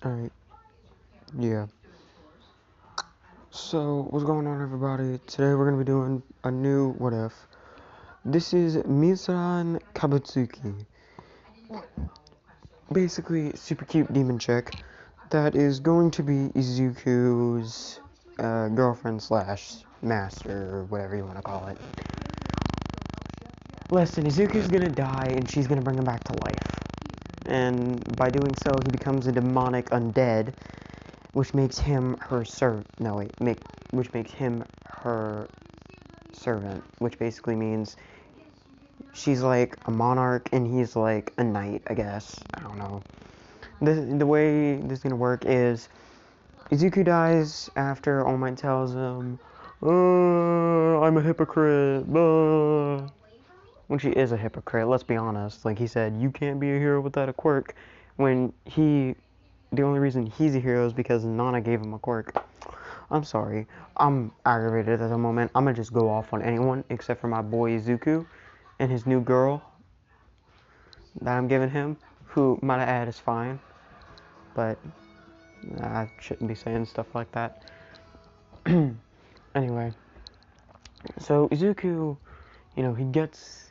Alright, yeah. So, what's going on, everybody? Today we're gonna be doing a new what if. This is Mison Kabutsuki. Basically, super cute demon chick that is going to be Izuku's girlfriend slash master, or whatever you want to call it. Listen, Izuku's gonna die and she's gonna bring him back to life. And by doing so, he becomes a demonic undead, which makes him her which makes him her servant, which basically means she's like a monarch and he's like a knight, I guess. I don't know. The way this is gonna work is Izuku dies after All Might tells him, I'm a hypocrite, when she is a hypocrite, let's be honest. Like he said, you can't be a hero without a quirk, when the only reason he's a hero is because Nana gave him a quirk. I'm sorry. I'm aggravated at the moment. I'm gonna just go off on anyone except for my boy Izuku and his new girl that I'm giving him, who, might I add, is fine. But I shouldn't be saying stuff like that. Anyway, so Izuku, he gets,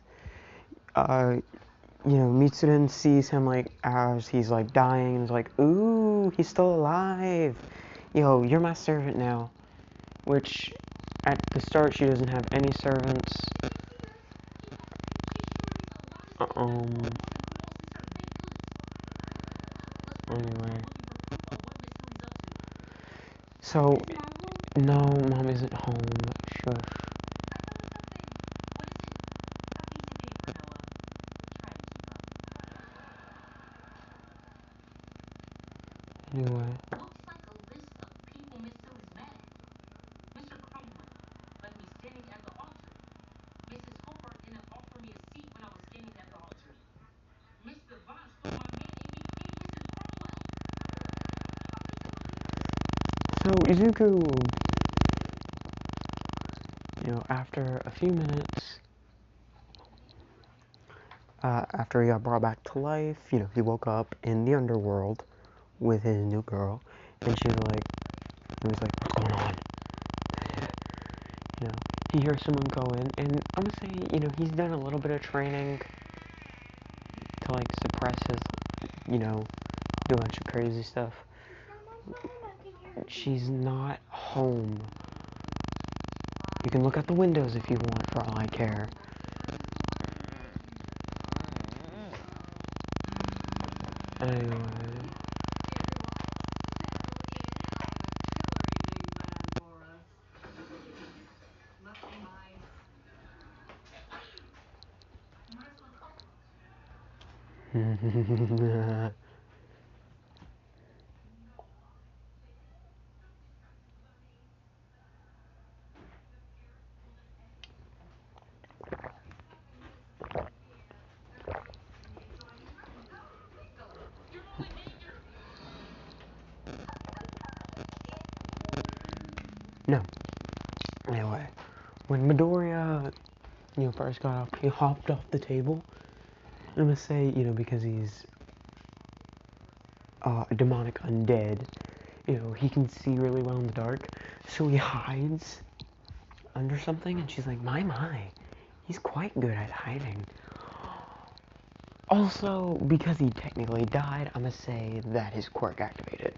Mitsuden sees him, like, as he's, like, dying, and is like, ooh, he's still alive. Yo, you're my servant now. Which, at the start, she doesn't have any servants. Anyway. So, no, Mom isn't home. Shush. Anyway. So, Izuku, after a few minutes, after he got brought back to life, he woke up in the underworld with his new girl, and he was like, what's going on? He hears someone go in, and I'm gonna say, he's done a little bit of training to, like, suppress his, do a bunch of crazy stuff. She's not home. You can look out the windows if you want, for all I care. Anyway. No. Anyway, when Midoriya, first got up, he hopped off the table. I'm gonna say, because he's a demonic undead, he can see really well in the dark, so he hides under something, and she's like, my, he's quite good at hiding. Also, because he technically died, I'm gonna say that his quirk activated.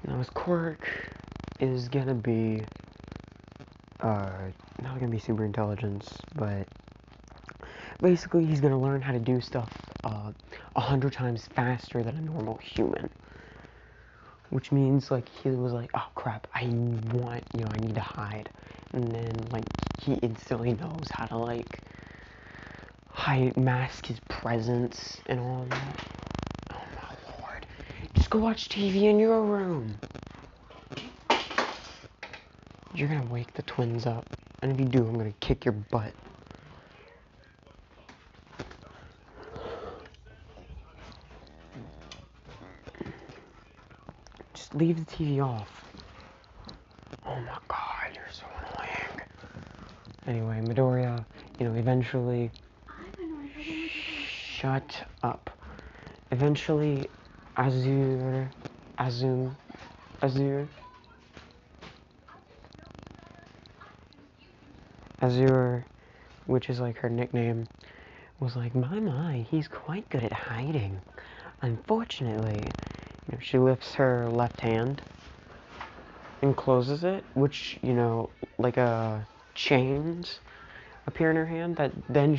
Now his quirk is gonna be, not gonna be super intelligence, but basically he's gonna learn how to do stuff 100 times faster than a normal human. Which means, like, he was like, oh crap, I need to hide. And then, like, he instantly knows how to, like, mask his presence and all that. Oh my lord. Just go watch TV in your room. You're gonna wake the twins up. And if you do, I'm gonna kick your butt. Just leave the TV off. Oh my god, you're so annoying. Anyway, Midoriya, eventually... Shut up. Eventually, Azure, Azum, Azure, Azure, which is like her nickname, was like, my, he's quite good at hiding. Unfortunately, she lifts her left hand and closes it, which, like chains appear in her hand that then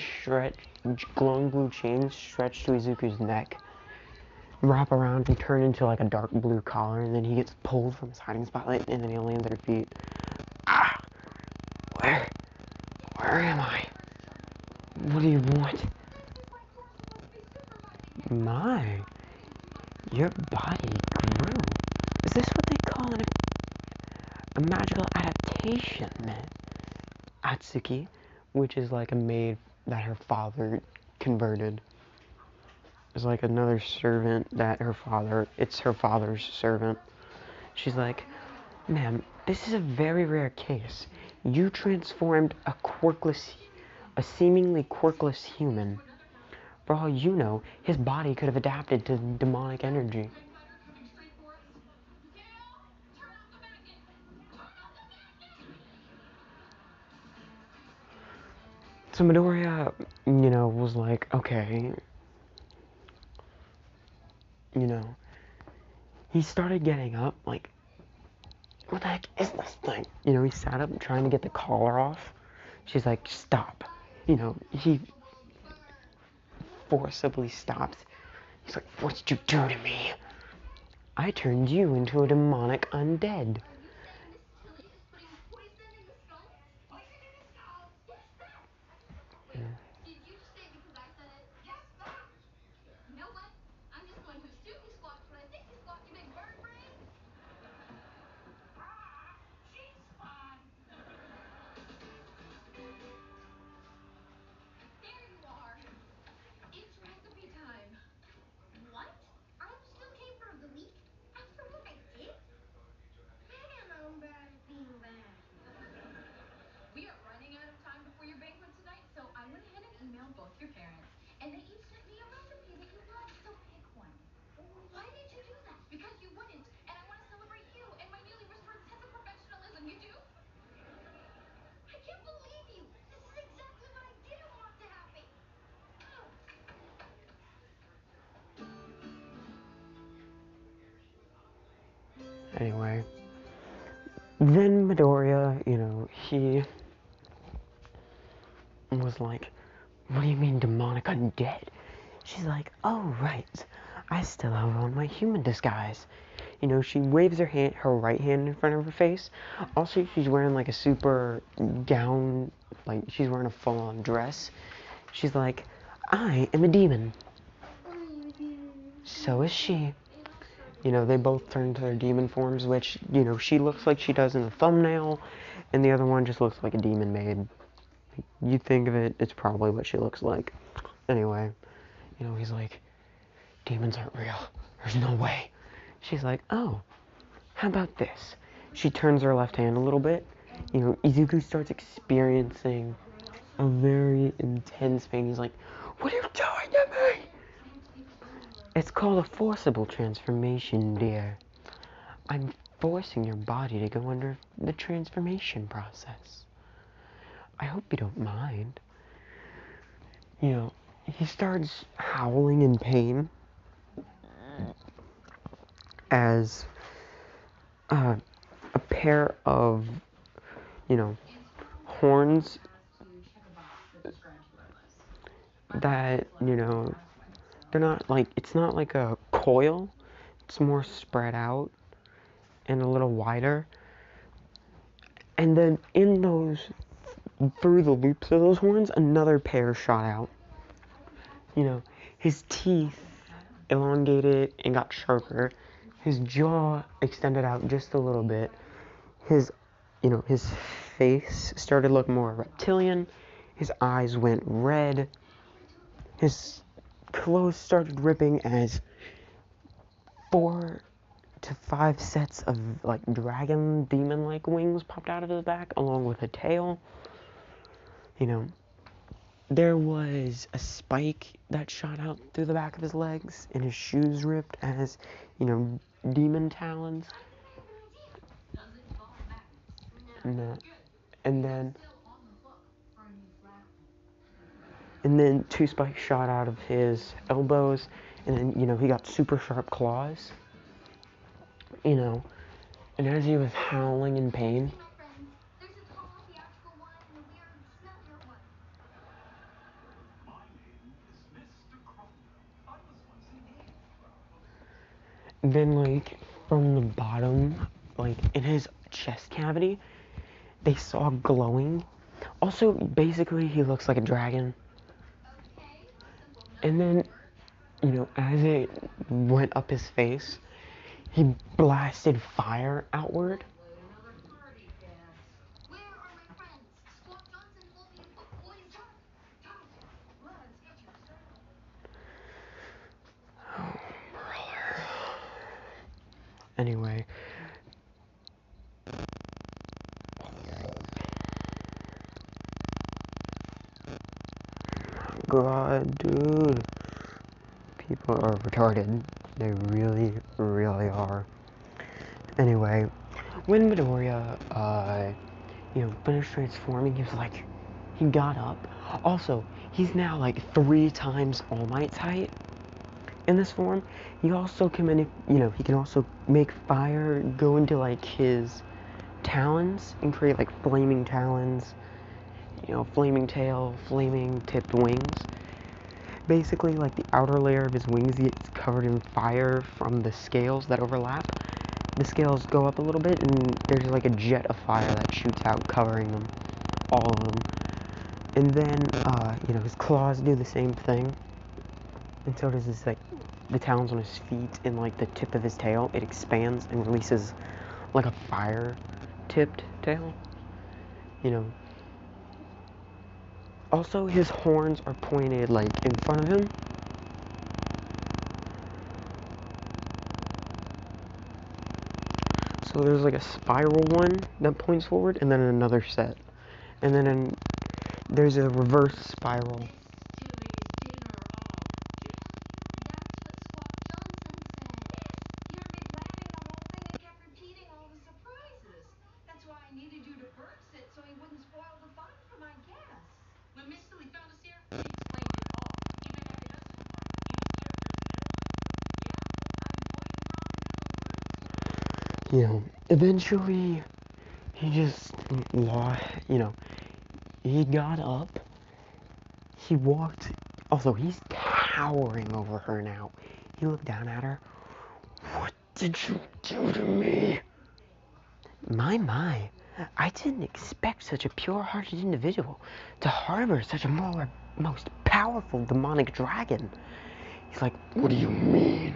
glowing blue chains stretch to Izuku's neck, wrap around and turn into like a dark blue collar, and then he gets pulled from his hiding spotlight, and then he lands at her feet. Ah! Where am I? What do you want? My, your body grew. Is this what they call a magical adaptation? Atsuki, which is like a maid that her father converted. Is like another servant that it's her father's servant. She's like, ma'am, this is a very rare case. You transformed a seemingly quirkless human. For all you know, his body could have adapted to demonic energy. So Midoriya, was like, okay, he started getting up, like, what the heck is this thing? He sat up trying to get the collar off. She's like, stop. He forcibly stops. He's like, what did you do to me? I turned you into a demonic undead. Anyway, then Midoriya, he was like, what do you mean demonic undead? She's like, oh, right. I still have on my human disguise. She waves her right hand in front of her face. Also, she's wearing like a super gown, like she's wearing a full-on dress. She's like, I am a demon. So is she. They both turn to their demon forms, which, she looks like she does in the thumbnail, and the other one just looks like a demon maid. You think of it, it's probably what she looks like. Anyway, he's like, demons aren't real. There's no way. She's like, oh, how about this? She turns her left hand a little bit. Izuku starts experiencing a very intense pain. He's like, what are you doing to me? It's called a forcible transformation, dear. I'm forcing your body to go under the transformation process. I hope you don't mind. He starts howling in pain as a pair of, horns that, they're not like, it's not like a coil, it's more spread out and a little wider. And then through the loops of those horns, another pair shot out. His teeth elongated and got sharper. His jaw extended out just a little bit. His face started to look more reptilian. His eyes went red. His clothes started ripping as 4 to 5 sets of like dragon demon-like wings popped out of his back, along with a tail. there was a spike that shot out through the back of his legs, and his shoes ripped as, demon talons. No. And then two spikes shot out of his elbows, and then, he got super sharp claws, and as he was howling in pain, then, from the bottom, in his chest cavity, they saw glowing. Also, basically, he looks like a dragon. And then, as it went up his face, he blasted fire outward. Oh, brother. Anyway. God, dude. People are retarded. They really, really are. Anyway, when Midoriya, finished transforming, he got up. Also, he's now 3 times All Might's height in this form. He also can he can also make fire go into his talons and create flaming talons, flaming tail, flaming tipped wings. Basically, the outer layer of his wings gets covered in fire from the scales that overlap. The scales go up a little bit, and there's a jet of fire that shoots out, covering them, all of them. And then, his claws do the same thing. And so does his, the talons on his feet and, the tip of his tail. It expands and releases, a fire-tipped tail. Also, his horns are pointed, in front of him. So there's, a spiral one that points forward, and then another set. And then there's a reverse spiral. Eventually, he just lost, he got up, he walked, also, he's towering over her now. He looked down at her. What did you do to me? My, I didn't expect such a pure-hearted individual to harbor such a most powerful demonic dragon. He's like, what do you mean?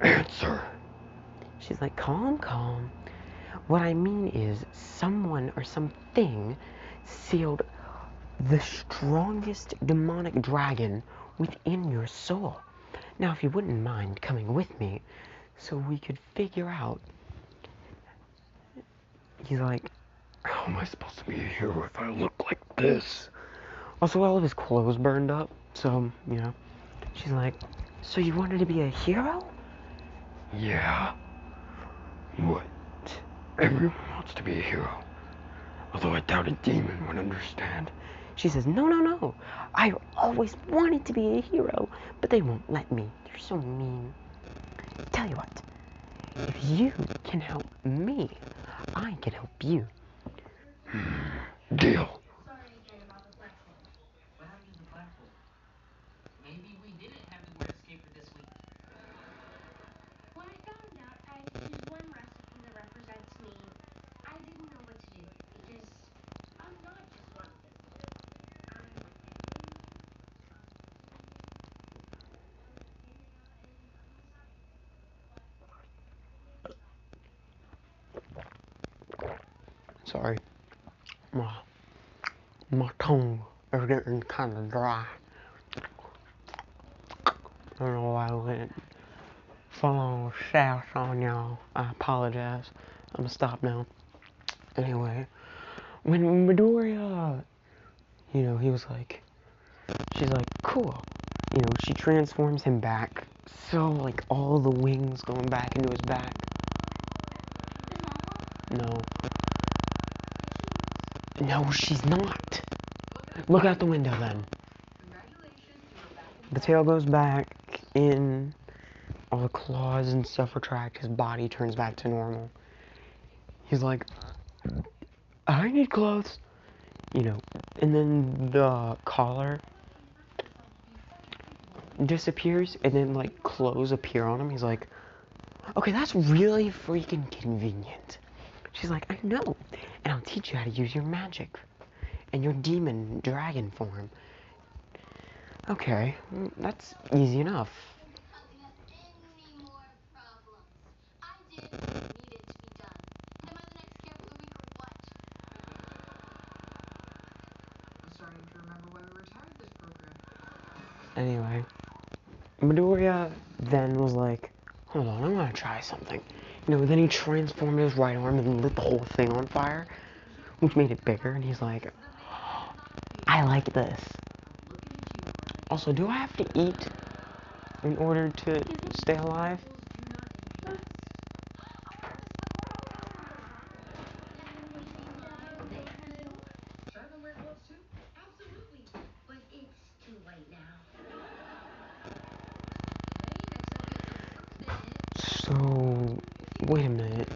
Answer. She's like, calm. What I mean is, someone or something sealed the strongest demonic dragon within your soul. Now, if you wouldn't mind coming with me, so we could figure out. He's like, how am I supposed to be a hero if I look like this? Also, all of his clothes burned up, so, She's like, so you wanted to be a hero? Yeah. What? Everyone wants to be a hero. Although I doubt a demon would understand. She says, no. I always wanted to be a hero, but they won't let me. They're so mean. Tell you what, if you can help me, I can help you. Deal. Sorry again about the platform. What happened to the platform? Maybe we didn't have the word escape for this week. When I found out there's one recipe that represents me, I didn't know what to do, because I'm not just one thing. Sorry. My tongue is getting kind of dry. I don't know why I went full sass on y'all. I apologize. I'm gonna stop now. Anyway, when Midoriya, You know, he was like, she's like, cool. You know, she transforms him back. So, like, all the wings going back into his back. No. No, she's not. Look out the window then. The tail goes back in. All the claws and stuff retract. His body turns back to normal. He's like, I need clothes. You know, and then the collar disappears, and then, like, clothes appear on him. He's like, okay, that's really freaking convenient. She's like, I know, and I'll teach you how to use your magic and your demon dragon form. Okay, that's easy enough. Anyway, Midoriya then was like, hold on, I'm gonna try something. You know, then he transformed his right arm and lit the whole thing on fire, which made it bigger, and he's like, I like this. Also, do I have to eat in order to stay alive? So, wait a minute,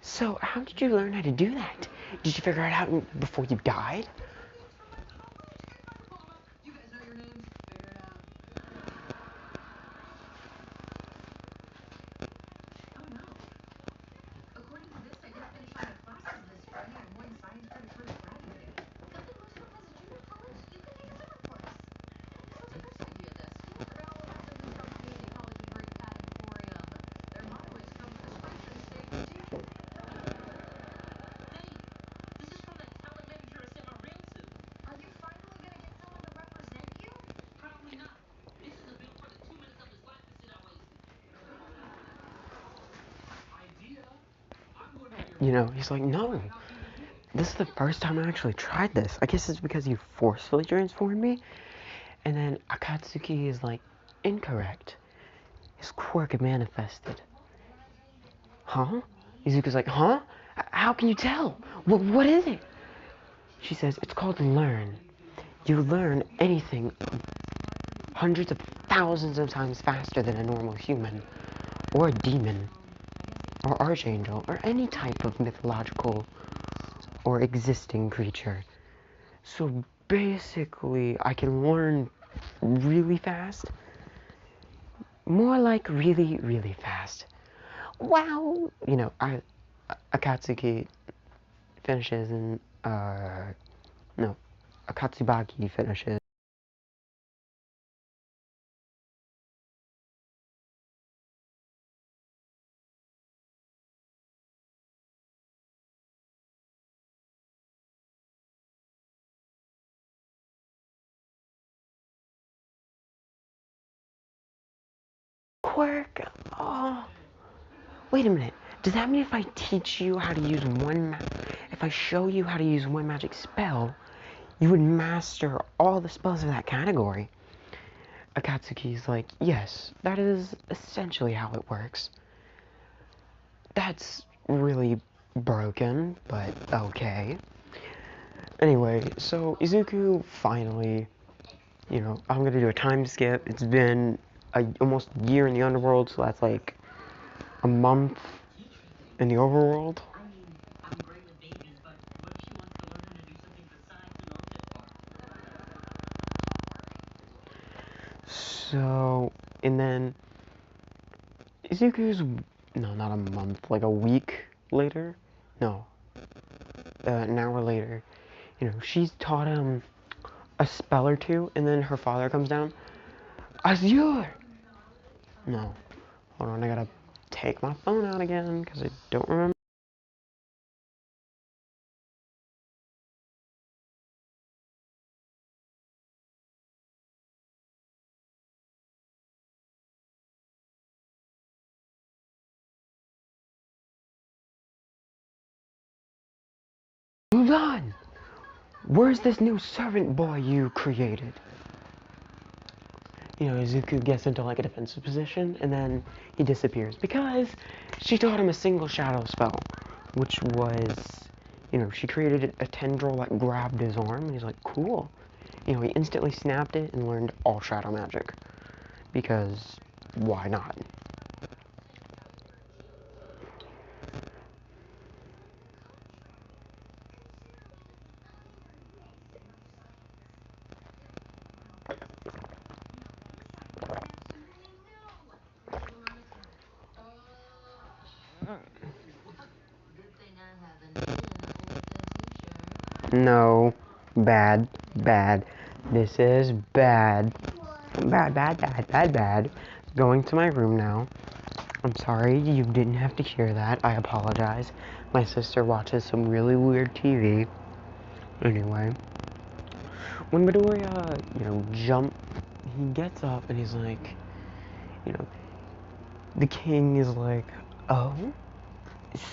So, how did you learn how to do that? Did you figure it out before you died? You know, he's like, no. This is the first time I actually tried this. I guess it's because you forcefully transformed me. And then Akatsuki is like, incorrect. His quirk manifested. Huh? Izuku's like, huh? How can you tell? What is it? She says, it's called learn. You learn anything hundreds of thousands of times faster than a normal human, or a demon, or archangel, or any type of mythological or existing creature. So basically, I can learn really fast. More like really, really fast. Wow! You know, Akatsuki finishes and, no, Akatsubaki finishes. Quirk, oh. Wait a minute. Does that mean if I teach you how to use if I show you how to use one magic spell, you would master all the spells of that category? Akatsuki's like, yes, that is essentially how it works. That's really broken, but okay. Anyway, so Izuku finally, you know, I'm gonna do a time skip. It's been almost a year in the underworld, so that's like a month in the overworld. So, and then Izuku's, no, not a month, like a week later, no, an hour later, you know, she's taught him a spell or two, and then her father comes down, Azure! No, hold on, I gotta take my phone out again, because I don't remember. Hold on! Where's this new servant boy you created? You know, Izuku gets into like a defensive position and then he disappears because she taught him a single shadow spell, which was, you know, she created a tendril that grabbed his arm and he's like, cool. You know, he instantly snapped it and learned all shadow magic because why not? No, bad, bad. This is bad. Bad, bad, bad, bad, bad. Going to my room now. I'm sorry you didn't have to hear that. I apologize. My sister watches some really weird TV. Anyway, when Midoriya, you know, he gets up and he's like, you know, the king is like, oh,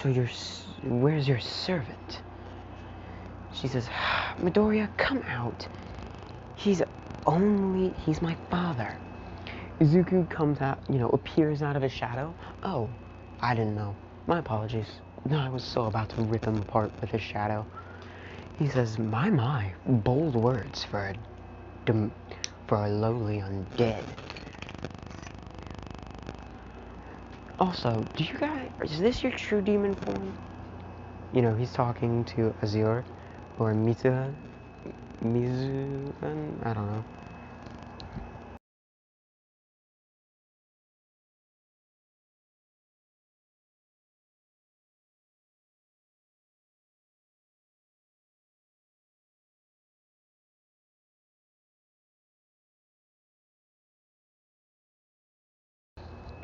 so where's your servant? She says, Midoriya, come out. He's my father. Izuku comes out, you know, appears out of his shadow. Oh, I didn't know. My apologies. No, I was so about to rip him apart with his shadow. He says, my, bold words for a lowly undead. Also, is this your true demon form? You know, he's talking to Azure, or Mizun, I don't know.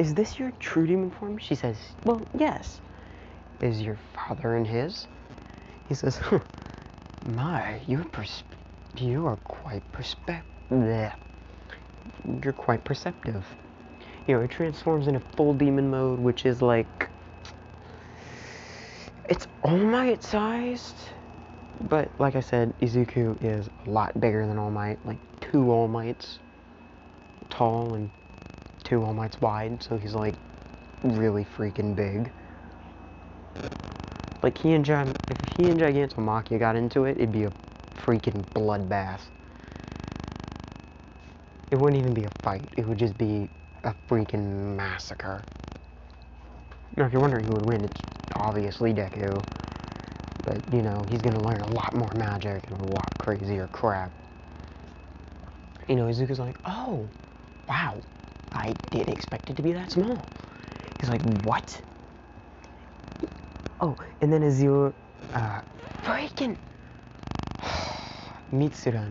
Is this your true demon form? She says, well, yes. Is your father in his? He says, my, you are quite You're quite perceptive. You know, it transforms into full demon mode, which is like, it's All Might sized, but like I said, Izuku is a lot bigger than All Might, like 2 All Mights tall and 2 All Mights wide, so he's like really freaking big. Like if he and Gigantomachia got into it, it'd be a freaking bloodbath. It wouldn't even be a fight, it would just be a freaking massacre. Now if you're wondering who would win, it's obviously Deku. But, you know, he's gonna learn a lot more magic and a lot crazier crap. You know, Izuku's like, oh, wow, I didn't expect it to be that small. He's like, what? Oh, and then Azure, freaking Mitsuran.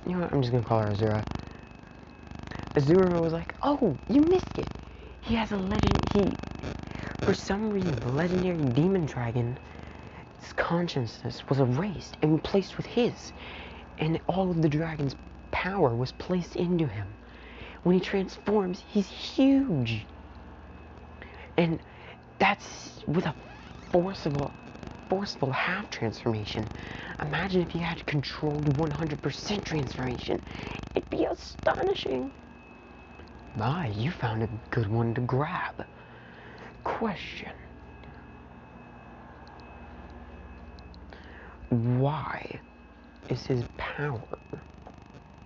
You know what, I'm just gonna call her Azura. Azura was like, oh, you missed it. He has for some reason, the legendary demon dragon's consciousness was erased and replaced with his. And all of the dragon's power was placed into him. When he transforms, he's huge. And that's with a forceful half transformation. Imagine if he had controlled 100% transformation. It'd be astonishing. My, you found a good one to grab. Question. Why is his power?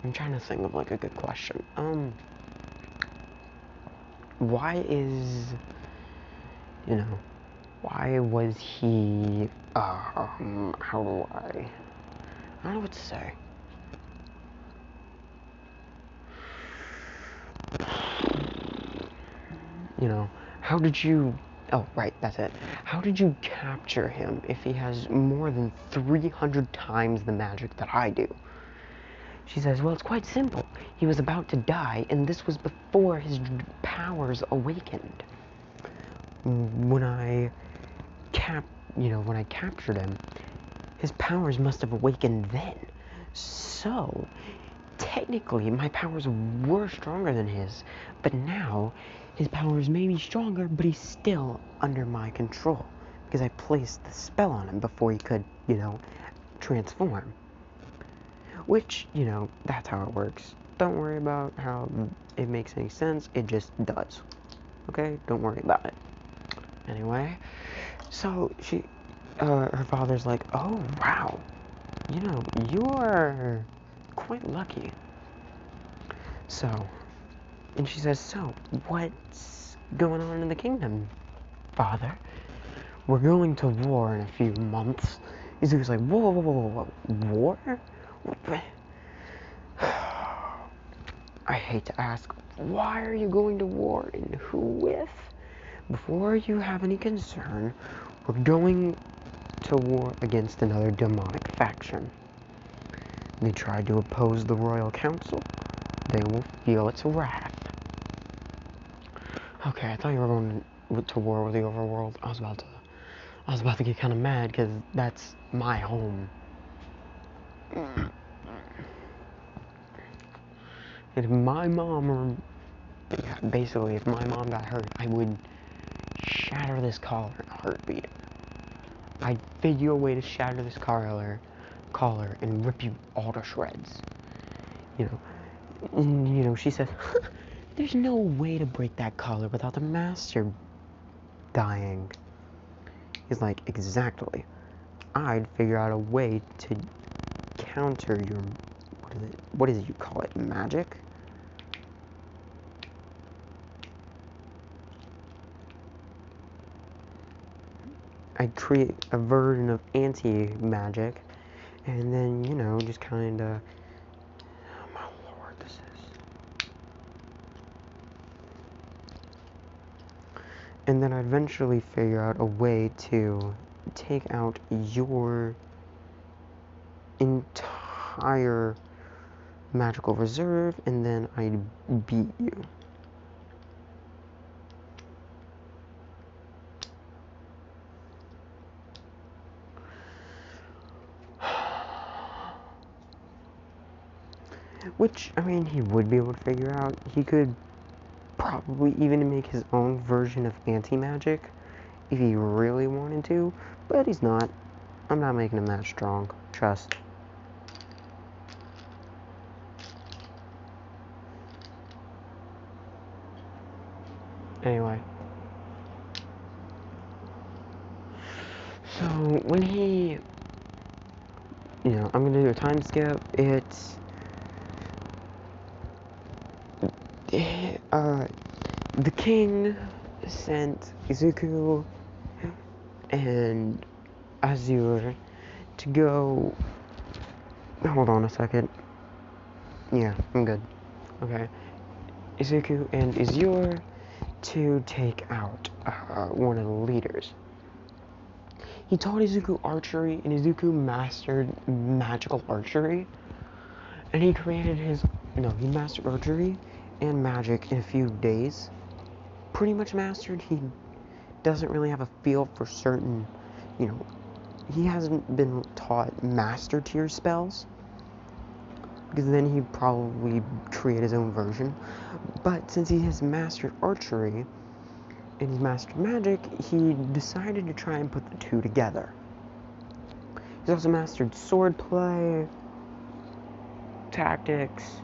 I'm trying to think of like a good question. Why is, you know, why was he, how do I don't know what to say. You know, how did you, oh, right, that's it. How did you capture him if he has more than 300 times the magic that I do? She says, well, it's quite simple. He was about to die, and this was before his powers awakened. When I captured him, his powers must have awakened then. So, technically, my powers were stronger than his, but now, his powers may be stronger, but he's still under my control, because I placed the spell on him before he could, you know, transform. Which, you know, that's how it works. Don't worry about how it makes any sense, it just does. Okay? Don't worry about it. Anyway, so her father's like, oh, wow, you know, you are quite lucky. So, and she says, so, what's going on in the kingdom, father? We're going to war in a few months. Izuku's like, whoa, whoa, whoa, whoa, whoa, war? I hate to ask, why are you going to war and who with? Before you have any concern, we're going to war against another demonic faction. They try to oppose the royal council, they will feel its wrath. Okay, I thought you were going to war with the overworld. I was about to get kind of mad because that's my home. If my mom, basically, if my mom got hurt, I would shatter this collar in a heartbeat. I'd figure a way to shatter this collar and rip you all to shreds. You know, she says, there's no way to break that collar without the master dying. He's like, exactly. I'd figure out a way to counter your, what is it you call it, magic? I'd create a version of anti-magic, and then, you know, just kinda, oh my lord, this is, and then I'd eventually figure out a way to take out your entire magical reserve, and then I'd beat you. Which, I mean, he would be able to figure out. He could probably even make his own version of anti-magic if he really wanted to, but he's not. I'm not making him that strong. Trust. Anyway. So, when he... You know, I'm gonna do a time skip. It's... the king sent Izuku and Azure to go... Hold on a second. Yeah, I'm good. Okay. Izuku and Azure to take out one of the leaders. He taught Izuku archery, and Izuku mastered magical archery. And he created he mastered archery and magic in a few days. Pretty much mastered. He doesn't really have a feel for certain, you know, he hasn't been taught master tier spells, because then he'd probably create his own version. But since he has mastered archery and he's mastered magic, he decided to try and put the two together. He's also mastered swordplay, tactics,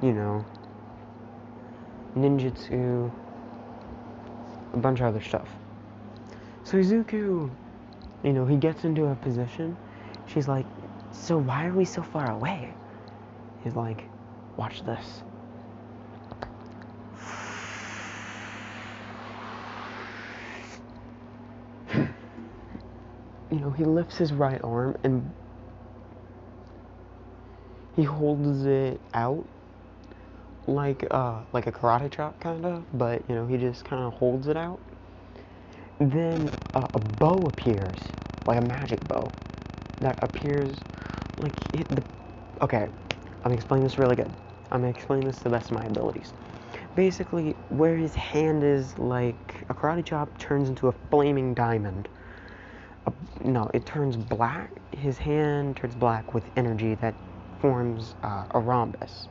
you know, ninjutsu, a bunch of other stuff. So Izuku, you know, he gets into a position. She's like, so why are we so far away? He's like, watch this. You know, he lifts his right arm and he holds it out like a karate chop kinda, but you know, he just kinda holds it out. Then a bow appears, like a magic bow that appears like okay, I'm gonna explain this really good. I'm gonna explain this to the best of my abilities. Basically, where his hand is like a karate chop turns into a flaming diamond. No, it turns black. His hand turns black with energy that forms a rhombus,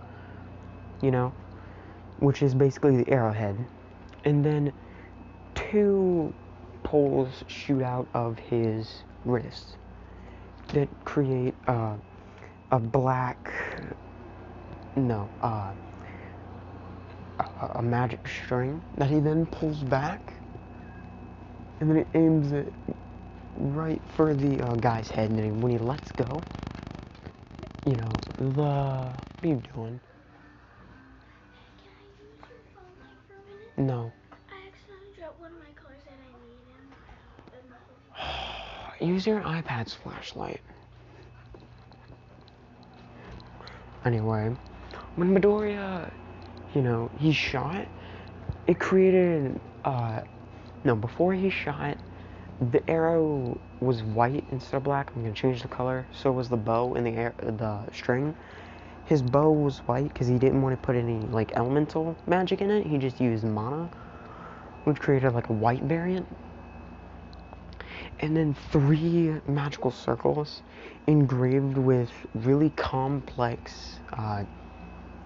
you know, which is basically the arrowhead. And then two poles shoot out of his wrist. that create a black, no, a magic string that he then pulls back, and then it aims it right for the guy's head, and then when he lets go, you know, what are you doing? Can I use your phone like for a minute? No. I accidentally dropped one of my colors that I need Use your iPad's flashlight. Anyway, when Midoriya, you know, he shot, it created, no, before he shot, the arrow was white instead of black. I'm gonna change the color. So was the bow and the string. His bow was white because he didn't want to put any, like, elemental magic in it. He just used mana, which created, like, a white variant. And then 3 magical circles engraved with really complex,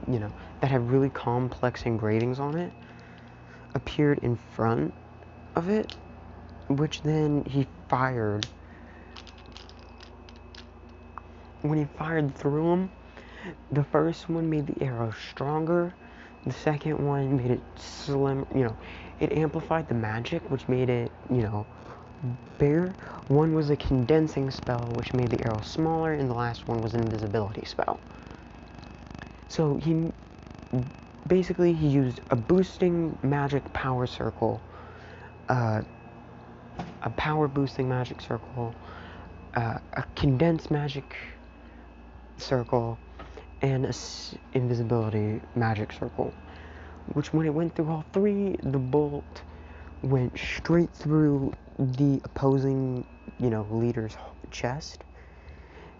you know, that have really complex engravings on it, appeared in front of it, which then he fired. When he fired through them, the first one made the arrow stronger, the second one made it slim, you know, it amplified the magic, which made it, you know, bigger. One was a condensing spell, which made the arrow smaller, and the last one was an invisibility spell. So he used a boosting magic power circle, a power boosting magic circle, a condensed magic circle, and a invisibility magic circle, which when it went through all 3, the bolt went straight through the opposing, you know, leader's chest,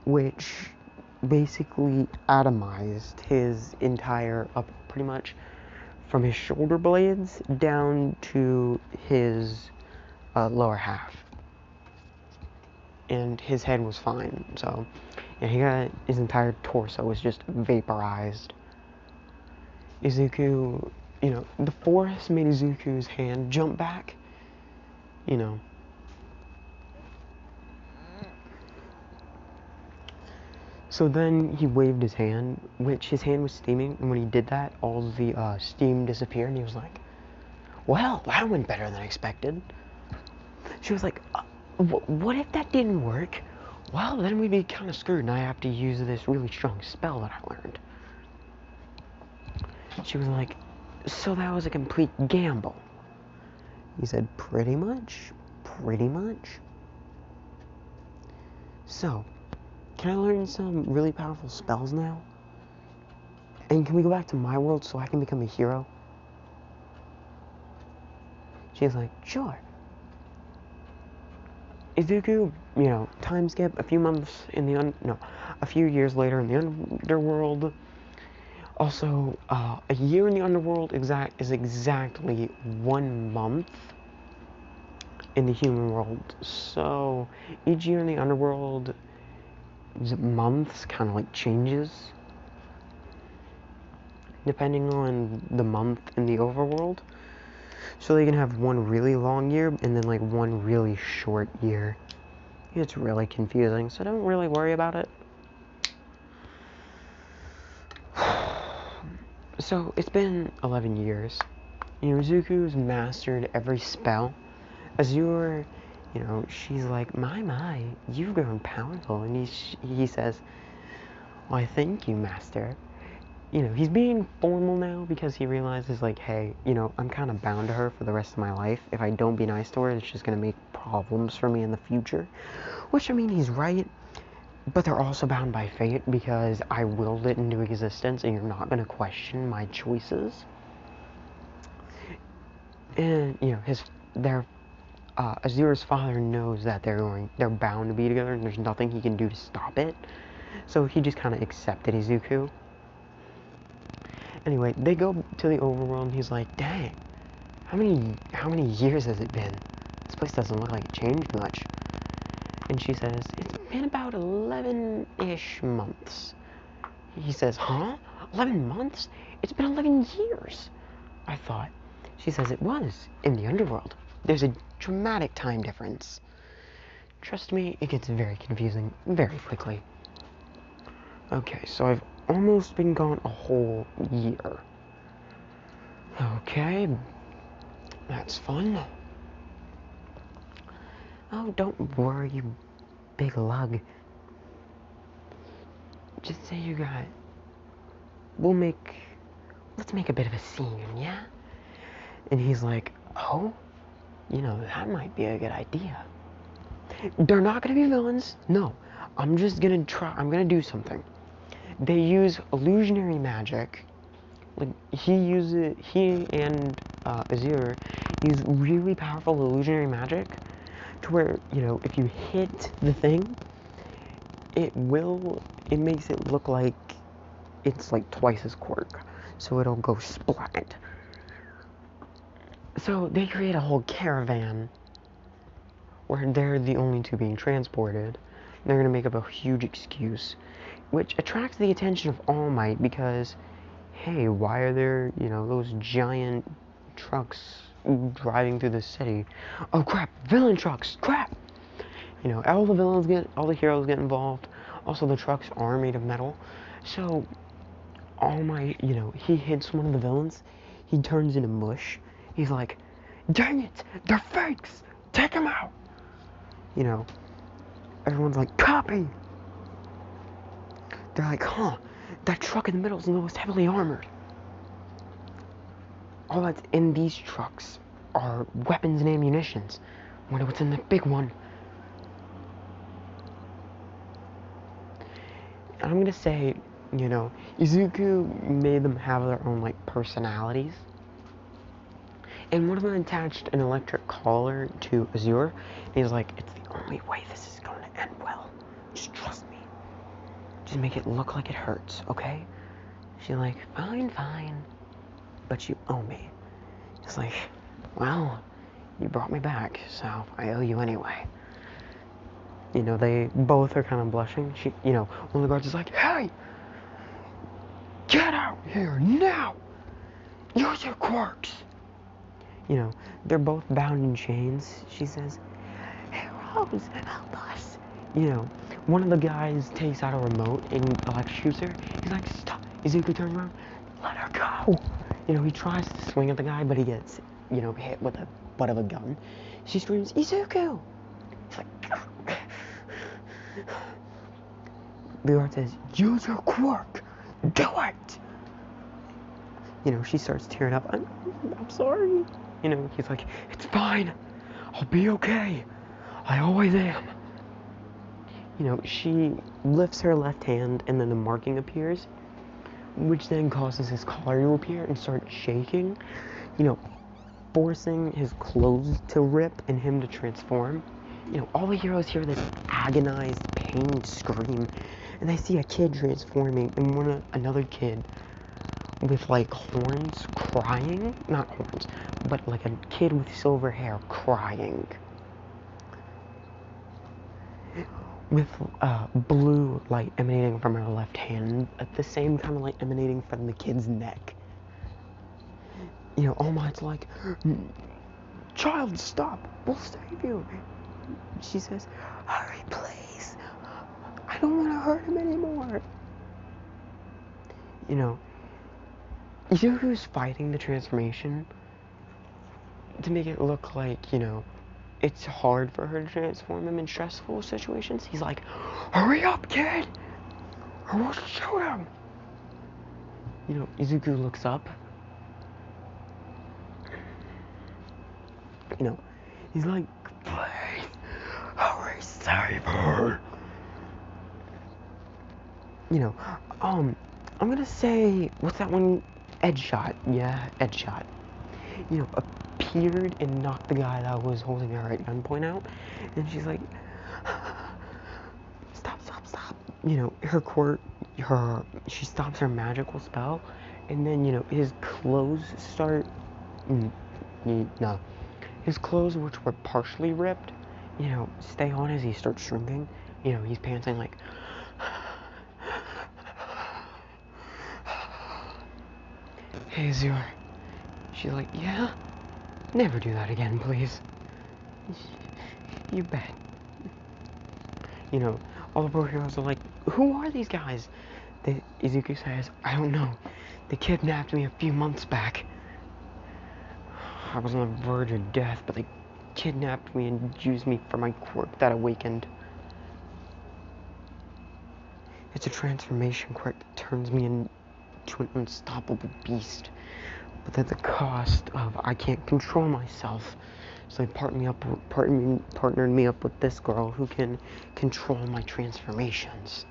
which basically atomized his entire, pretty much from his shoulder blades down to his lower half. And his head was fine, so, and he got, his entire torso was just vaporized. Izuku, you know, the force made Izuku's hand jump back, you know. So then he waved his hand, which his hand was steaming, and when he did that, all the steam disappeared, and he was like, well, that went better than I expected. She was like, what if that didn't work? Well, then we'd be kind of screwed, and I have to use this really strong spell that I learned. She was like, so that was a complete gamble. He said, pretty much. So, can I learn some really powerful spells now? And can we go back to my world so I can become a hero? She's like, sure. Izuku, you know, time skip, a few months in the, a few years later in the underworld. Also, a year in the underworld is exactly 1 month in the human world. So, each year in the underworld, months kind of like changes, depending on the month in the overworld. So they can have 1 really long year and then like 1 really short year. It's really confusing, so don't really worry about it. So it's been 11 years. You know, Zuko's mastered every spell. Azure, you know, she's like, my, you've grown powerful. And he says, why, thank you, master. You know, he's being formal now because he realizes, like, hey, you know, I'm kind of bound to her for the rest of my life. If I don't be nice to her, it's just going to make problems for me in the future. Which, I mean, he's right. But they're also bound by fate because I willed it into existence and you're not going to question my choices. And, you know, Azure's father knows that they're bound to be together and there's nothing he can do to stop it. So he just kind of accepted Izuku. Anyway, they go to the overworld and he's like, dang, how many years has it been? This place doesn't look like it changed much. And she says, it's been about 11-ish months. He says, huh? 11 months? It's been 11 years. I thought. She says, it was in the underworld. There's a dramatic time difference. Trust me, it gets very confusing very quickly. Okay, so I've almost been gone a whole year. Okay, that's fun. Oh, don't worry, you big lug. Just say you got... Let's make a bit of a scene, yeah? And he's like, oh, you know, that might be a good idea. They're not gonna be villains. No, I'm gonna do something. They use illusionary magic. Like, he and Azure use really powerful illusionary magic to where, you know, if you hit the thing, it makes it look like it's like twice as Quirk. So it'll go splat. So they create a whole caravan where they're the only two being transported. They're gonna make up a huge excuse, which attracts the attention of All Might because, hey, why are there, you know, those giant trucks driving through the city? Oh crap, villain trucks, crap! You know, all the heroes get involved. Also, the trucks are made of metal. So, All Might, you know, he hits one of the villains. He turns into mush. He's like, dang it, they're fakes! Take them out! You know, everyone's like, copy! They're like, huh, that truck in the middle is the most heavily armored. All that's in these trucks are weapons and ammunitions. Wonder what's in the big one. I'm gonna say, you know, Izuku made them have their own, like, personalities. And one of them attached an electric collar to Azure. And he's like, it's the only way this is going to end well. Just trust me. Just make it look like it hurts, okay? She's like, fine. But you owe me. It's like, well, you brought me back, so I owe you anyway. You know, they both are kind of blushing. You know, one of the guards is like, hey! Get out here now! Use your quirks! You know, they're both bound in chains. She says, heroes, help us! You know, one of the guys takes out a remote and electrocutes her. He's like, stop! Izuku turns around, let her go! You know, he tries to swing at the guy, but he gets, you know, hit with the butt of a gun. She screams, Izuku! He's like, the guard says, use your quirk! Do it! You know, she starts tearing up. I'm sorry. You know, he's like, it's fine. I'll be okay. I always am. You know, she lifts her left hand and then the marking appears, which then causes his collar to appear and start shaking, you know, forcing his clothes to rip and him to transform. You know, all the heroes hear this agonized, pained scream, and they see a kid transforming and another kid with, like, horns crying. Not horns, but like a kid with silver hair crying. With blue light emanating from her left hand, at the same kind of light emanating from the kid's neck. You know, All Might's like, child, stop, we'll save you. She says, hurry, please. I don't want to hurt him anymore. You know, Izuku's fighting the transformation to make it look like, you know, it's hard for her to transform him in stressful situations. He's like, hurry up, kid, or we'll shoot him. You know, Izuku looks up. You know, he's like, please, hurry, save her. You know, I'm gonna say, what's that one? Edge shot. Yeah, edge shot. You know, appeared and knocked the guy that was holding her at gunpoint out. And she's like, stop. You know, she stops her magical spell. And then, you know, his clothes start, his clothes, which were partially ripped, you know, stay on as he starts shrinking. You know, he's panting like, hey, Azure. She's like, yeah? Never do that again, please. You bet. You know, all the pro heroes are like, who are these guys? Izuku says, I don't know. They kidnapped me a few months back. I was on the verge of death, but they kidnapped me and used me for my quirk that awakened. It's a transformation quirk that turns me into an unstoppable beast. But at the cost of I can't control myself. So they partnered me up with this girl who can control my transformations.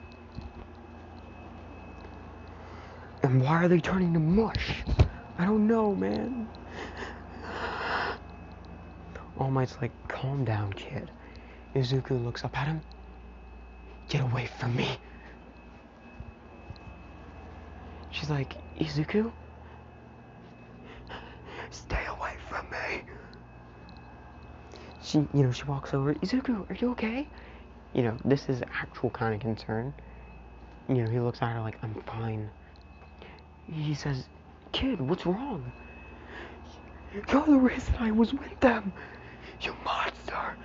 And why are they turning to mush? I don't know, man. All Might's like, calm down, kid. Izuku looks up at him. Get away from me. She's like, Izuku? Stay away from me. She walks over. Izuku, are you okay? This is actual kind of concern. He looks at her like, I'm fine. He says, kid, what's wrong? You're the reason I was with them. You monster.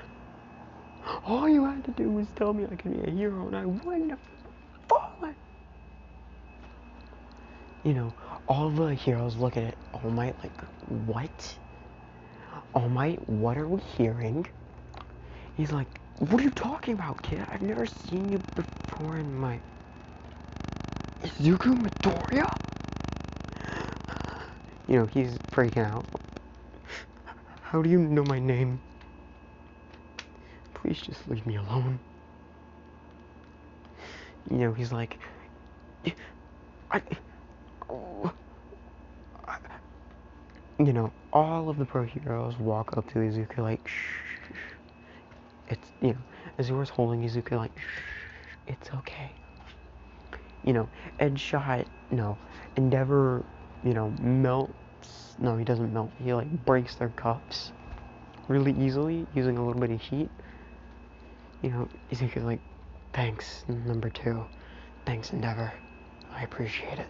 All you had to do was tell me I could be a hero and I wouldn't have fallen. All the heroes look at it. All Might like, what? All Might, what are we hearing? He's like, what are you talking about, kid? I've never seen you before in my... Izuku Midoriya? He's freaking out. How do you know my name? Please just leave me alone. He's like... all of the pro heroes walk up to Izuku like, shh. It's, Azura's holding Izuku like, shh, it's okay. Edgeshot, no. Endeavor, melts. No, he doesn't melt. He, like, breaks their cuffs really easily using a little bit of heat. Izuku's like, thanks, number 2. Thanks, Endeavor. I appreciate it.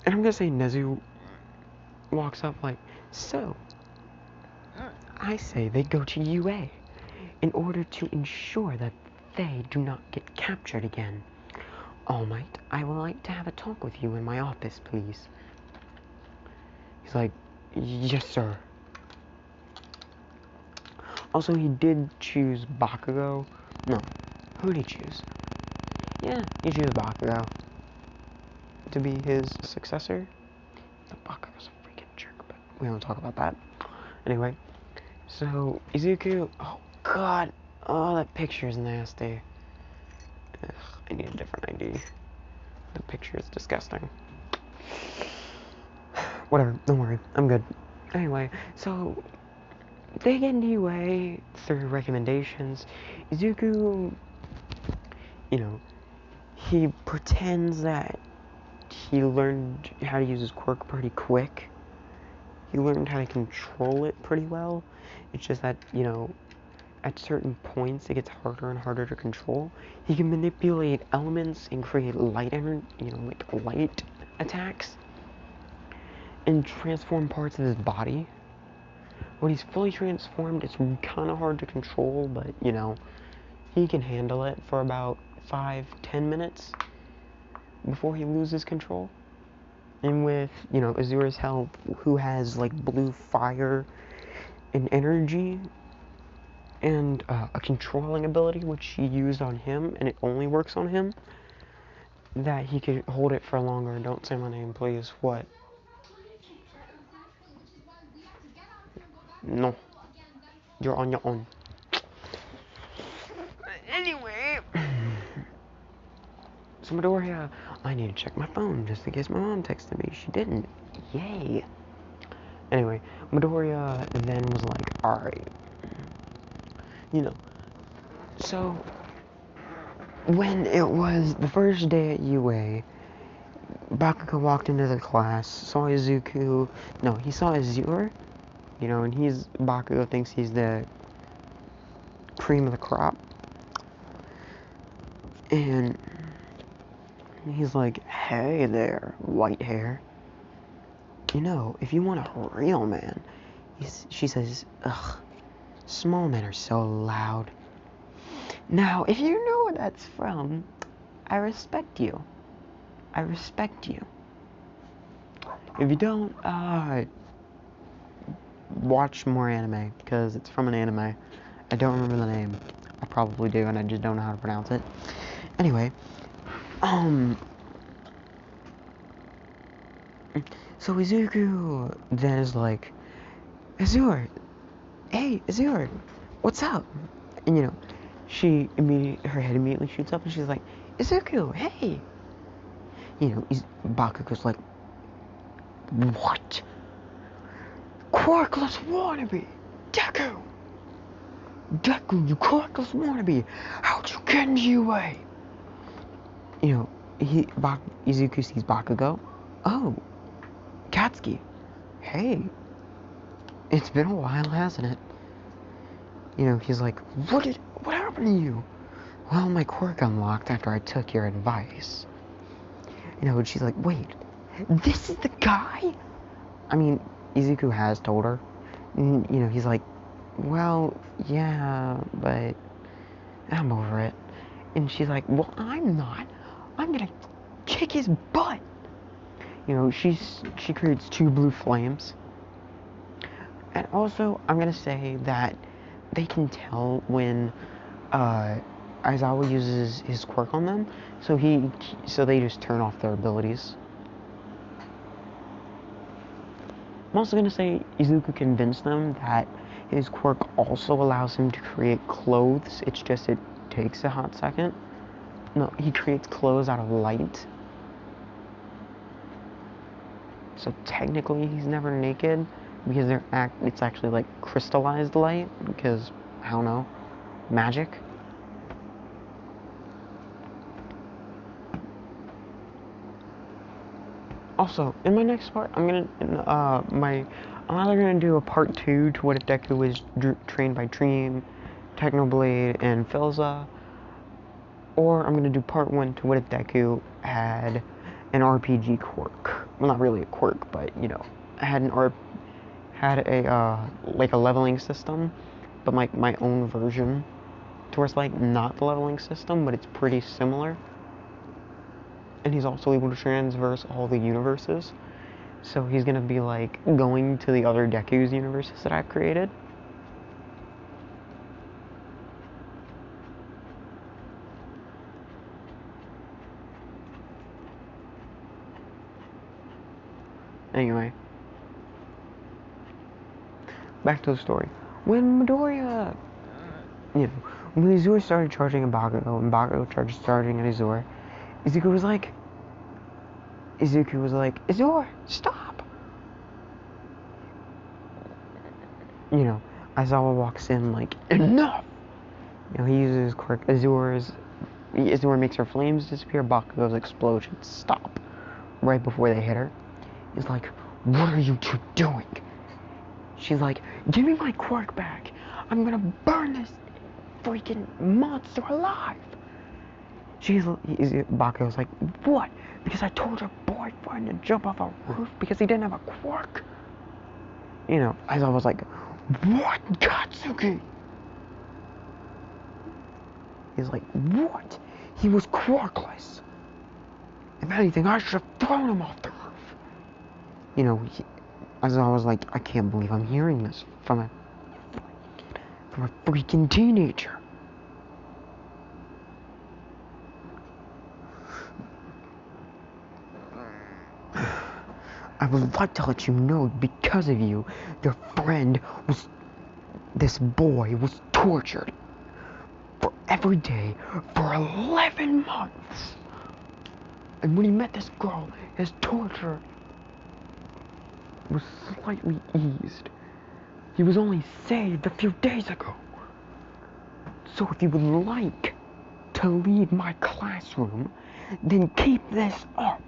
And I'm gonna say Nezu walks up like, so, I say they go to UA in order to ensure that they do not get captured again. All Might, I would like to have a talk with you in my office, please. He's like, yes, sir. Also, he did choose Bakugo. No, who did he choose? Yeah, he chose Bakugo to be his successor. The Bakugo's a freaking jerk, but we don't talk about that. Anyway, so Izuku, oh god, oh that picture is nasty. Ugh, I need a different ID. The picture is disgusting. Whatever, don't worry, I'm good. Anyway, so they get into UA through recommendations. Izuku, he pretends that he learned how to use his quirk pretty quick. He learned how to control it pretty well. It's just that, at certain points it gets harder and harder to control. He can manipulate elements and create light energy, like light attacks, and transform parts of his body. When he's fully transformed, it's kind of hard to control, but, he can handle it for about 5-10 minutes before he loses control. And with, Azura's help, who has, like, blue fire and energy, and a controlling ability, which she used on him, and it only works on him, that he could hold it for longer. Don't say my name, please. What? No. You're on your own. Anyway. So Midoriya, I need to check my phone just in case my mom texted me. She didn't. Yay. Anyway, Midoriya then was like, alright. So, when it was the first day at UA, Bakugo walked into the class, saw Izuku, no, he saw Azure, and Bakugo thinks he's the cream of the crop. And he's like, hey there, white hair. If you want a real man, she says, ugh, Small men are so loud. Now, if you know where that's from, I respect you. I respect you. If you don't, watch more anime, because it's from an anime. I don't remember the name. I probably do, and I just don't know how to pronounce it. Anyway, so Izuku then is like, Azure, hey, Azure, what's up? And you know, her head immediately shoots up, and she's like, Izuku, hey. You know, Bakugo's like, what? Quirkless wannabe! Deku! Deku, you quirkless wannabe! How'd you get into UA? You know, Izuku sees Bakugo. Oh, Katsuki. Hey. It's been a while, hasn't it? You know, he's like, what happened to you? Well, my quirk unlocked after I took your advice. You know, and she's like, wait, this is the guy? I mean, Izuku has told her. And, you know, he's like, well, yeah, but I'm over it. And she's like, well, I'm not. I'm gonna kick his butt. You know, she creates 2 blue flames. And also, I'm gonna say that they can tell when Aizawa uses his quirk on them, so they just turn off their abilities. I'm also gonna say Izuku convinced them that his quirk also allows him to create clothes. It's just it takes a hot second. No, he creates clothes out of light. So technically he's never naked because it's actually like crystallized light because I don't know, magic. Also, in my next part, I'm either gonna do a part 2 to what if Deku was trained by Dream, Technoblade, and Philza, or I'm gonna do part 1 to what if Deku had an RPG quirk. Well, not really a quirk, but you know, had a like a leveling system, but my own version, towards like not the leveling system, but it's pretty similar. And he's also able to transverse all the universes. So he's gonna be like going to the other Deku's universes that I've created. Anyway, back to the story. When Midoriya, you know, when Azure started charging at Bakugo, and Bakugo started charging at Azure, Izuku was like, Azure, stop! You know, Aizawa walks in like, enough! You know, he uses his quirk. Azure makes her flames disappear. Bakugo's explosions stop right before they hit her. He's like, what are you two doing? She's like, give me my quirk back. I'm gonna burn this freaking monster alive. Bakugo's like, what? Because I told your boyfriend to jump off a roof because he didn't have a quirk? You know, Aizawa was like, what, Katsuki? He's like, what? He was quirkless. If anything, I should have thrown him off the roof. You know, Aizawa was like, I can't believe I'm hearing this from a freaking teenager. I would like to let you know, because of you, this boy was tortured every day for 11 months. And when he met this girl, his torture was slightly eased. He was only saved a few days ago. So if you would like to leave my classroom, then keep this up.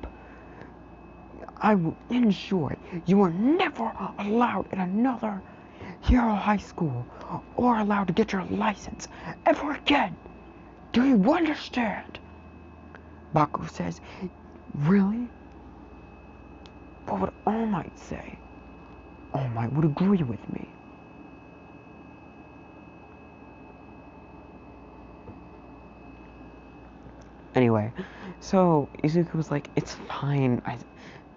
I will ensure you are never allowed in another Hero High School or allowed to get your license ever again. Do you understand? Bakugo says, really? What would All Might say? All Might would agree with me. So Izuku was like, it's fine,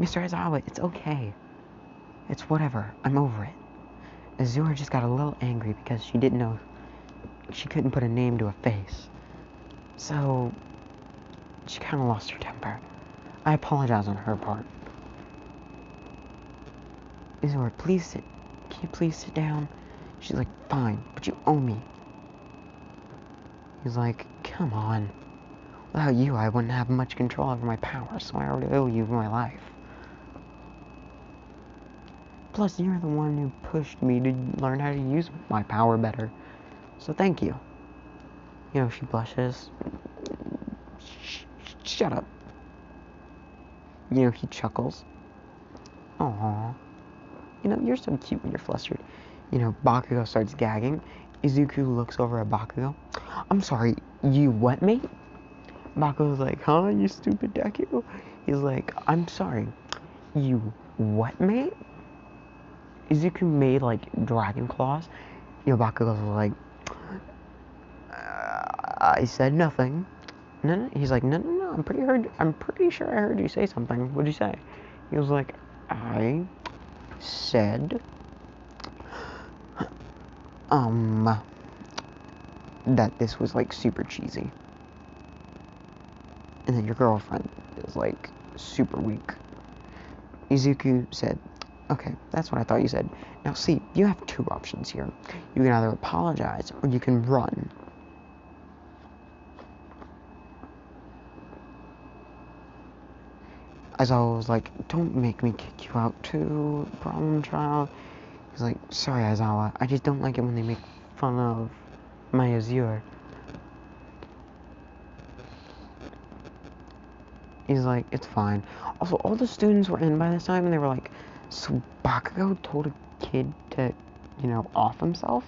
Mr. Aizawa, it's okay. It's whatever, I'm over it. Azura just got a little angry because she didn't know, she couldn't put a name to a face. So, she kind of lost her temper. I apologize on her part. Azura, please sit, can you please sit down? She's like, fine, but you owe me. He's like, come on. Without you, I wouldn't have much control over my power, so I already owe you my life. Plus, you're the one who pushed me to learn how to use my power better. So thank you. You know, she blushes. Shut up. You know, he chuckles. Aww. You know, you're so cute when you're flustered. You know, Bakugo starts gagging. Izuku looks over at Bakugo. I'm sorry, you what, mate? Bakugo's like, huh, you stupid Deku? He's like, I'm sorry, you what, mate? Izuku made, like, dragon claws. You know, Bakugo's like, I said nothing. No, he's like, no, I'm pretty sure I heard you say something. What'd you say? He was like, I said, that this was, like, super cheesy. And then your girlfriend is, like, super weak. Izuku said, okay, that's what I thought you said. Now, see, you have two options here. You can either apologize or you can run. Aizawa was like, don't make me kick you out too, problem child. He's like, sorry, Aizawa, I just don't like it when they make fun of my Azure. He's like, it's fine. Also, all the students were in by this time, and they were like, so Bakugo told a kid to, you know, off himself?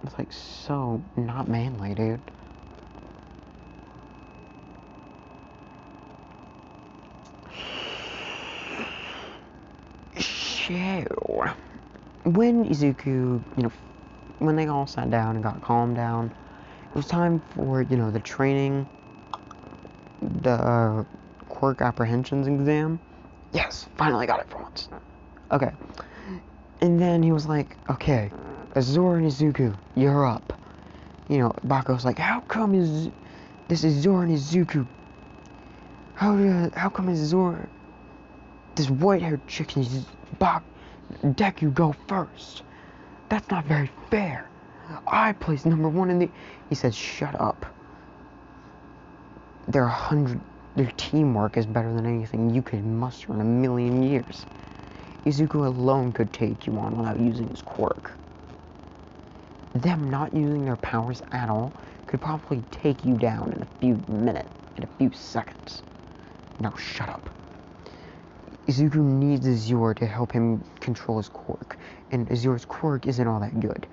It's like, so not manly, dude. So, when Izuku, you know, when they all sat down and got calmed down, it was time for, you know, the training, the Quirk apprehensions exam. Yes, finally got it for once. Okay. And then he was like, okay, Azura and Izuku, you're up. You know, Bakugo's like, how come this is Azura and Izuku? How come Azura, this white-haired chick, and Deku go first? That's not very fair. I placed number one in the... He says, shut up. Their teamwork is better than anything you could muster in a million years. Izuku alone could take you on without using his quirk. Them not using their powers at all could probably take you down in a few seconds. Now shut up. Izuku needs Azure to help him control his quirk, and Azure's quirk isn't all that good.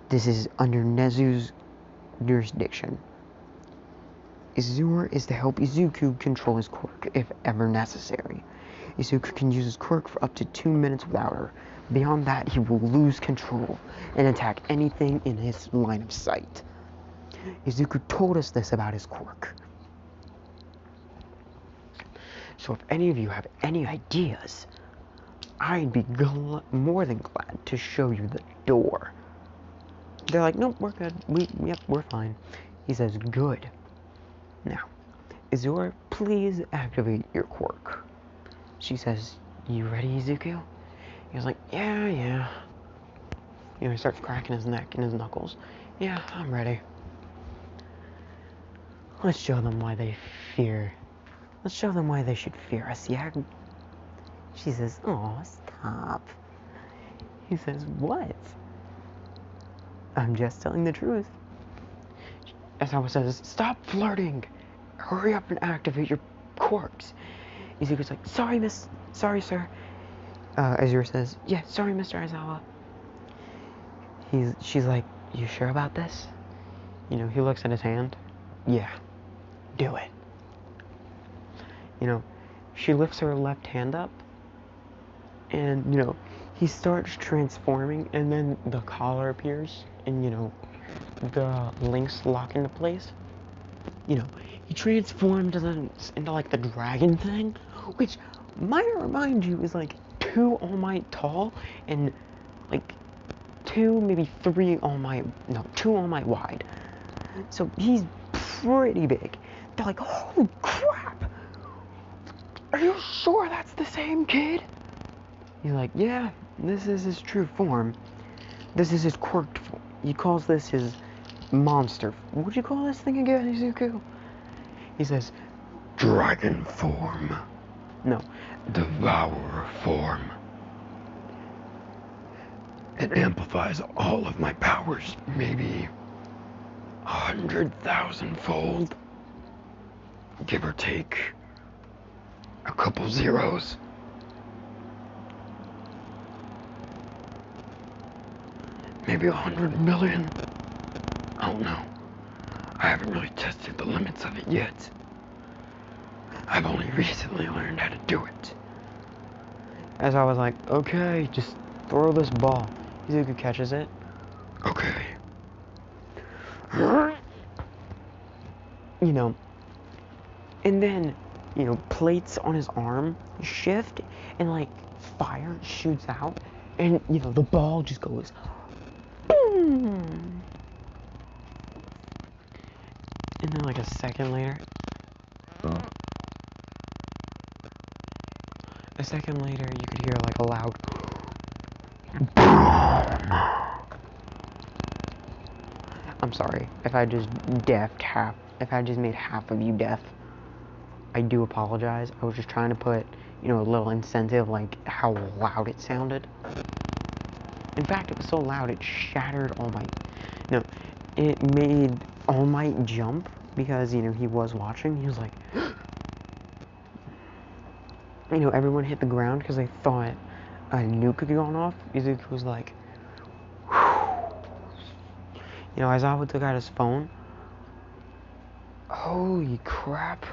This is under Nezu's jurisdiction. Azure is to help Izuku control his quirk, if ever necessary. Izuku can use his quirk for up to 2 minutes without her. Beyond that, he will lose control and attack anything in his line of sight. Izuku told us this about his quirk. So if any of you have any ideas, I'd be more than glad to show you the door. They're like, nope, we're good. Yep, we're fine. He says, good. Now, Azure, please activate your quirk. She says, you ready, Izuku? He was like, yeah. You know, he starts cracking his neck and his knuckles. Yeah, I'm ready. Let's show them why they should fear us, yeah? She says, oh, stop. He says, what? I'm just telling the truth. Aizawa says, stop flirting. Hurry up and activate your quirks. Izuku's like, sorry, sir. Azure says, yeah, sorry, Mr. Aizawa. She's like, you sure about this? You know, he looks at his hand. Yeah, do it. You know, she lifts her left hand up, and, you know, he starts transforming, and then the collar appears, and, you know, the links lock into place. you know, he transformed into like the dragon thing, which might remind you is like 2 All Might tall and like 2, maybe 3 All Might, no, 2 All Might wide. So he's pretty big. They're like, holy crap! Are you sure that's the same kid? He's like, yeah, this is his true form. This is his quirked form. He calls this his monster. What'd you call this thing again, Izuku? He says, dragon form. No, devourer form. It amplifies all of my powers, maybe 100,000-fold. Give or take a couple zeros. Maybe 100 million. I don't know. I haven't really tested the limits of it yet. I've only recently learned how to do it. As I was like, okay, just throw this ball. Izuku catches it. Okay. You know, and then, you know, plates on his arm shift and like fire shoots out and, you know, the ball just goes boom. And then like a second later, you could hear like a loud boom. I'm sorry if I just made half of you deaf. I do apologize. I was just trying to put, you know, a little incentive, like how loud it sounded. In fact, it was so loud it shattered All Might. No, it made All Might jump because, you know, he was watching. He was like, you know, everyone hit the ground because they thought a nuke had gone off. Izuku was like, you know, Aizawa took out his phone. Holy crap.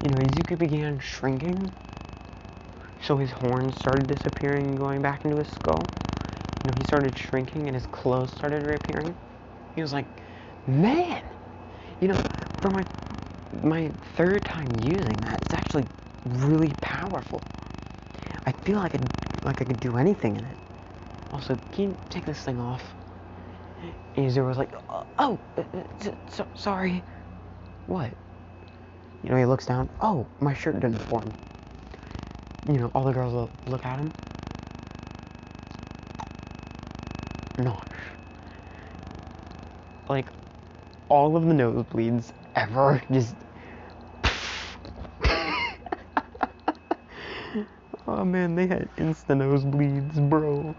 You know, Izuku began shrinking. So his horns started disappearing and going back into his skull. You know, he started shrinking and his clothes started reappearing. He was like, man! You know, for my third time using that, it's actually really powerful. I feel like I could do anything in it. Also, can you take this thing off? And Izuku was like, sorry. What? You know, he looks down. Oh, my shirt didn't form. You know, all the girls look at him. Nosh. Like, all of the nosebleeds ever just... Oh man, they had instant nosebleeds, bro.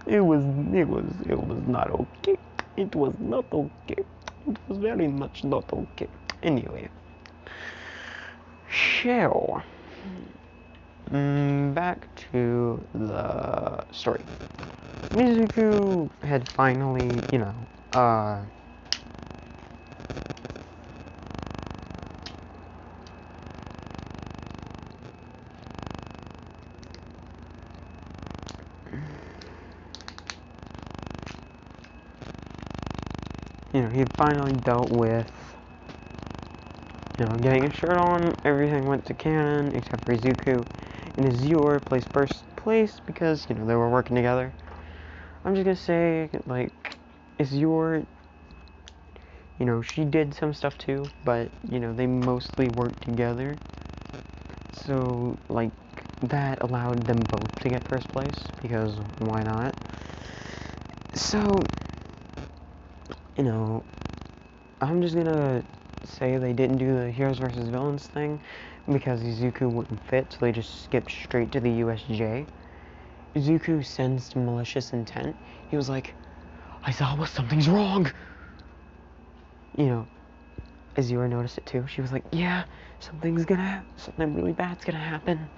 It was not okay. It was not okay. It was very much not okay. Anyway. So, back to the story. Mizuku had finally, you know, he had finally dealt with, you know, getting his shirt on. Everything went to canon except for Izuku. And Azure placed first place because, you know, they were working together. I'm just gonna say, like, Azure, you know, she did some stuff too, but, you know, they mostly worked together. So, like, that allowed them both to get first place, because why not? So, you know, I'm just gonna say they didn't do the heroes versus villains thing because Izuku wouldn't fit, so they just skipped straight to the USJ. Izuku sensed malicious intent. He was like, Aizawa, something's wrong! You know, Azure noticed it too. She was like, yeah, something really bad's gonna happen.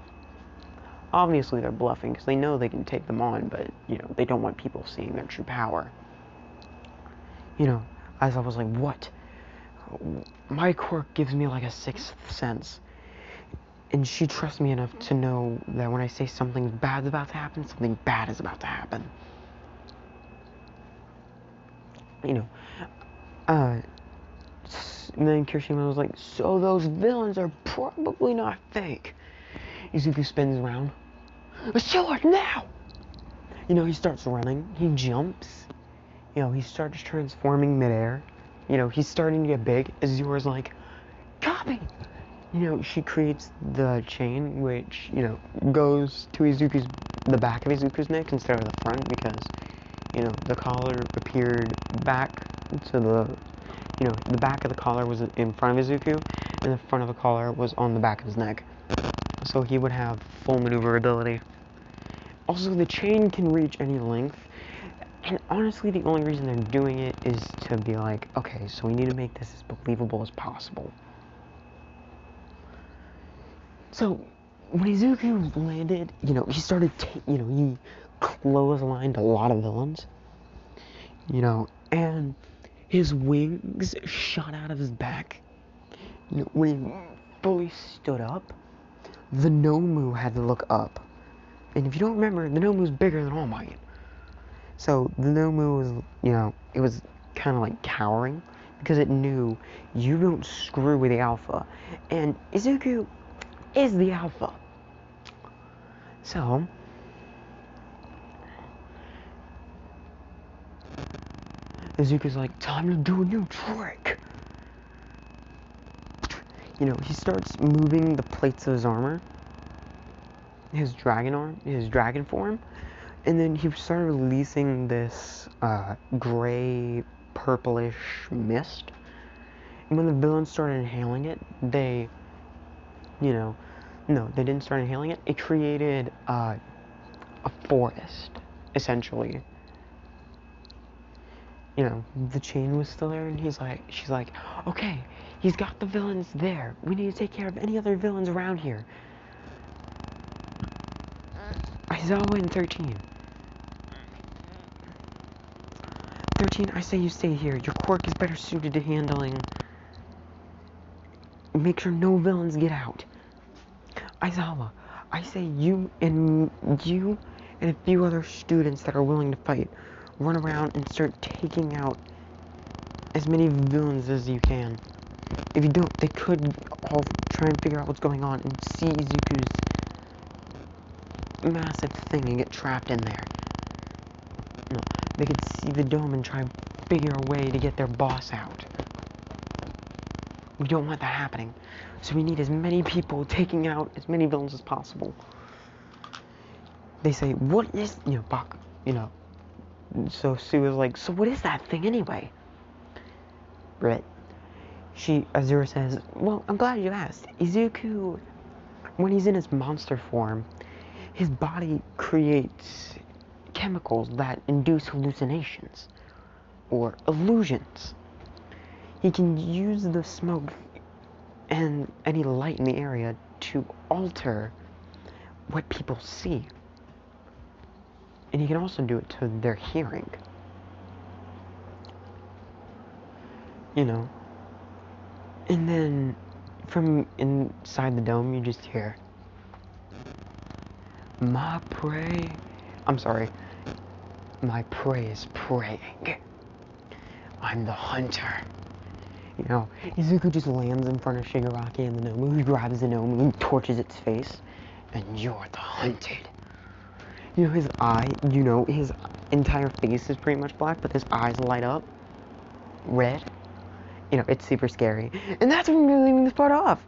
Obviously they're bluffing because they know they can take them on, but, you know, they don't want people seeing their true power. You know, Aizawa was like, what? My quirk gives me like a sixth sense. And she trusts me enough to know that when I say something bad's about to happen, something bad is about to happen. You know, And then Kirishima was like, so those villains are probably not fake. Izuku spins around. A sword now! He starts running. He jumps. He starts transforming midair. He's starting to get big. Azura's like, copy! She creates the chain, which, goes to the back of Izuku's neck instead of the front because, the collar appeared back to the back of the collar was in front of Izuku, and the front of the collar was on the back of his neck. So he would have full maneuverability. Also, the chain can reach any length, and honestly, the only reason they're doing it is to be like, okay, so we need to make this as believable as possible. So, when Izuku landed, he started, he clotheslined a lot of villains, and his wings shot out of his back. When he fully stood up, the Nomu had to look up. And if you don't remember, the Nomu's bigger than All Might. So, the Nomu was, it was kind of like cowering, because it knew, you don't screw with the Alpha. And Izuku is the Alpha. So, Izuku's like, time to do a new trick. He starts moving the plates of his armor, his dragon form, and then he started releasing this gray, purplish mist. And when the villains started inhaling it, they didn't start inhaling it. It created a forest, essentially. The chain was still there, and she's like, okay, he's got the villains there. We need to take care of any other villains around here. Aizawa and 13. 13, I say you stay here. Your Quirk is better suited to handling. Make sure no villains get out. Aizawa, I say you and a few other students that are willing to fight run around and start taking out as many villains as you can. If you don't, they could all try and figure out what's going on and see Izuku's massive thing and get trapped in there. They could see the dome and try and figure a way to get their boss out. We don't want that happening. So we need as many people taking out as many villains as possible. They say, what is, so Sue is like, so what is that thing anyway? Right. Azura says, well, I'm glad you asked. Izuku, when he's in his monster form, his body creates chemicals that induce hallucinations or illusions. He can use the smoke and any light in the area to alter what people see. And he can also do it to their hearing. And then from inside the dome, you just hear, my prey is praying. I'm the hunter. Izuku just lands in front of Shigaraki and the Nomu. He grabs the Nomu and torches its face. And you're the hunted. His eye, his entire face is pretty much black, but his eyes light up red. It's super scary. And that's when we're leaving this part off.